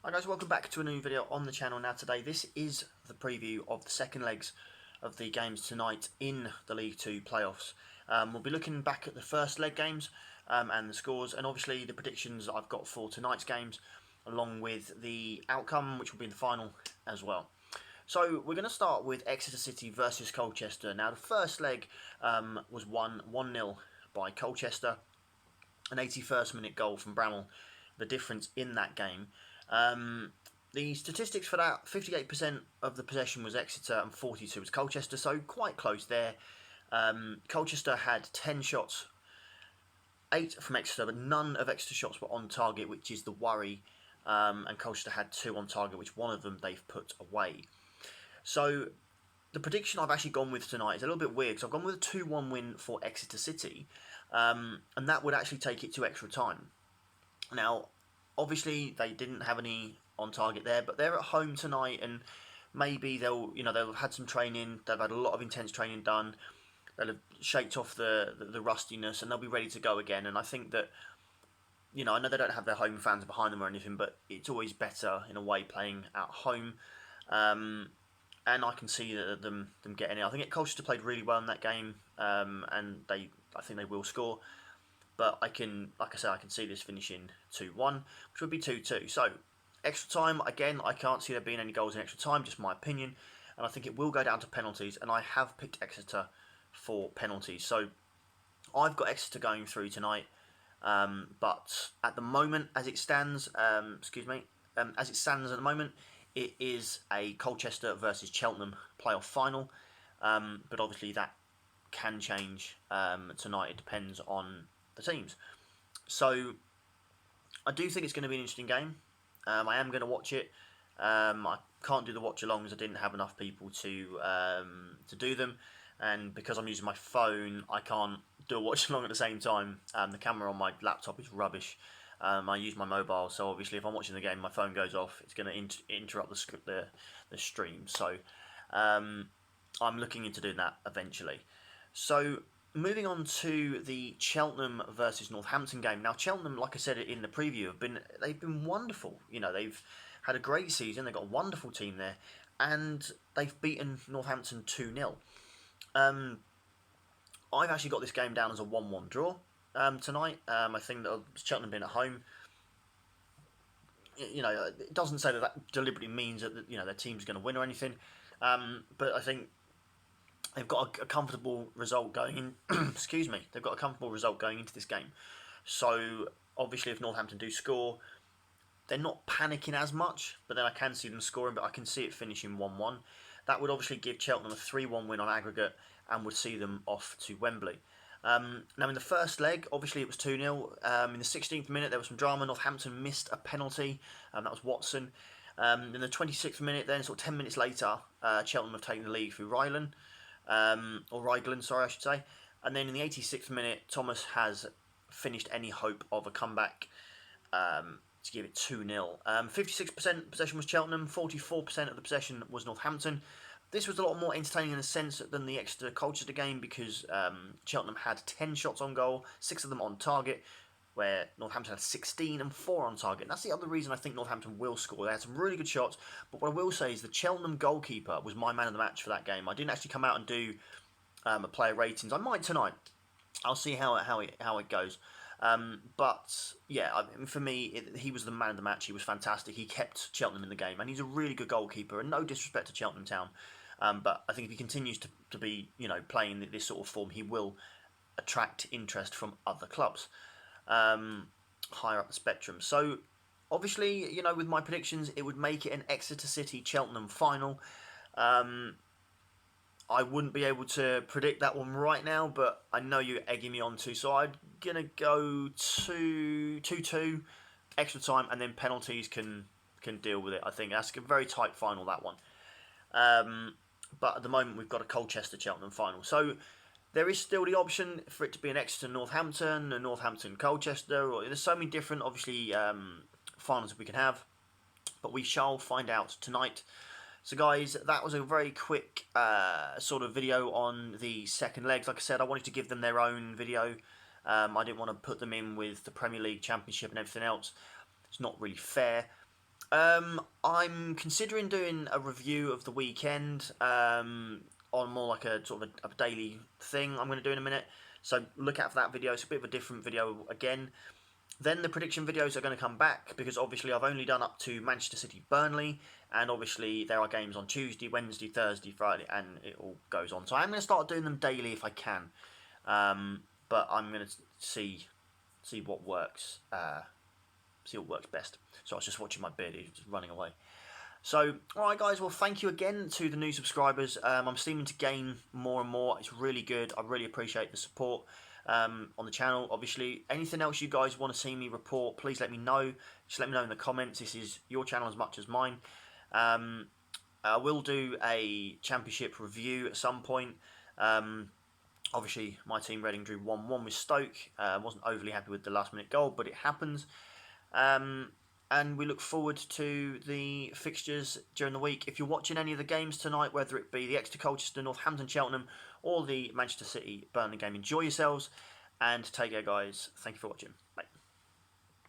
Hi guys, welcome back to a new video on the channel. Now today this is the preview of the second legs of the games tonight in the League 2 playoffs. We'll be looking back at the first leg games and the scores, and obviously the predictions I've got for tonight's games, along with the outcome, which will be in the final as well. So we're going to start with Exeter City versus Colchester. Now the first leg was won 1-0 by Colchester, an 81st minute goal from Bramall, the difference in that game. The statistics for that, 58% of the possession was Exeter and 42% was Colchester, so quite close there. Colchester had 10 shots, 8 from Exeter, but none of Exeter's shots were on target, which is the worry. And Colchester had 2 on target, which one of them they've put away. So the prediction I've actually gone with tonight is a little bit weird, because I've gone with a 2-1 win for Exeter City, and that would actually take it to extra time. Now, obviously, they didn't have any on target there, but they're at home tonight, and maybe they'll have had some training. They've had a lot of intense training done. They'll have shaked off the rustiness, and they'll be ready to go again. And I think that, I know they don't have their home fans behind them or anything, but it's always better in a way playing at home. And I can see them getting it. I think Colchester played really well in that game, and I think they will score. But like I said, I can see this finishing 2-1, which would be 2-2. So, extra time, again, I can't see there being any goals in extra time, just my opinion. And I think it will go down to penalties, and I have picked Exeter for penalties. So, I've got Exeter going through tonight. But at the moment, as it stands, at the moment, it is a Colchester versus Cheltenham playoff final. But obviously that can change tonight. It depends on the teams. So I do think it's going to be an interesting game. I am going to watch it. I can't do the watch alongs. I didn't have enough people to do them, and because I'm using my phone, I can't do a watch along at the same time. The camera on my laptop is rubbish. I use my mobile, so obviously if I'm watching the game, my phone goes off. It's going to interrupt the stream. So I'm looking into doing that eventually. So moving on to the Cheltenham versus Northampton game. Now Cheltenham, like I said in the preview, they've been wonderful. They've had a great season. They've got a wonderful team there, and they've beaten Northampton 2-0. I've actually got this game down as a 1-1 draw tonight. I think that Cheltenham being at home, it doesn't say that deliberately means that their team's going to win or anything. But I think they've got a comfortable result going in. Excuse me. They've got a comfortable result going into this game. So obviously, if Northampton do score, they're not panicking as much. But then I can see them scoring. But I can see it finishing 1-1. That would obviously give Cheltenham a 3-1 win on aggregate and would see them off to Wembley. Now in the first leg, obviously it was 2-0. In the 16th minute, there was some drama. Northampton missed a penalty. That was Watson. In the 26th minute, then sort of 10 minutes later, Cheltenham have taken the lead through Ryglan. Or Ryglan, sorry, I should say. And then in the 86th minute, Thomas has finished any hope of a comeback to give it 2-0. 56% possession was Cheltenham, 44% of the possession was Northampton. This was a lot more entertaining in a sense than the Exeter Colchester game, because Cheltenham had 10 shots on goal, 6 of them on target, where Northampton had 16 and 4 on target. And that's the other reason I think Northampton will score. They had some really good shots, but what I will say is the Cheltenham goalkeeper was my man of the match for that game. I didn't actually come out and do a player ratings. I might tonight. I'll see how it goes. But yeah, for me, he was the man of the match. He was fantastic. He kept Cheltenham in the game, and he's a really good goalkeeper. And no disrespect to Cheltenham Town, but I think if he continues to be playing this sort of form, he will attract interest from other clubs higher up the spectrum. So obviously, with my predictions, it would make it an Exeter City Cheltenham final. I wouldn't be able to predict that one right now, but I know you're egging me on to, so I'm going to go 2-2, extra time, and then penalties can deal with it. I think that's a very tight final, that one. But at the moment, we've got a Colchester-Cheltenham final. So there is still the option for it to be an Exeter-Northampton, a Northampton-Colchester, or there's so many different, obviously, finals we can have, but we shall find out tonight. So guys, that was a very quick sort of video on the second legs. Like I said, I wanted to give them their own video. I didn't want to put them in with the Premier League, Championship and everything else. It's not really fair. I'm considering doing a review of the weekend on more like a sort of a daily thing I'm going to do in a minute. So look out for that video. It's a bit of a different video again. Then the prediction videos are going to come back because obviously I've only done up to Manchester City Burnley, and obviously there are games on Tuesday, Wednesday, Thursday, Friday, and it all goes on. So I'm going to start doing them daily if I can, but I'm going to see what works. See what works best. So I was just watching my beard, he's just running away. So, alright guys, well thank you again to the new subscribers. I'm seeming to gain more and more. It's really good. I really appreciate the support on the channel. Obviously, anything else you guys want to see me report, please let me know. Just let me know in the comments. This is your channel as much as mine. I will do a championship review at some point. Obviously, my team Reading drew 1-1 with Stoke. Wasn't overly happy with the last minute goal, but it happens. And we look forward to the fixtures during the week. If you're watching any of the games tonight, whether it be the Exeter, Colchester, Northampton, Cheltenham, or the Manchester City Burnley game, enjoy yourselves and take care, guys. Thank you for watching. Bye.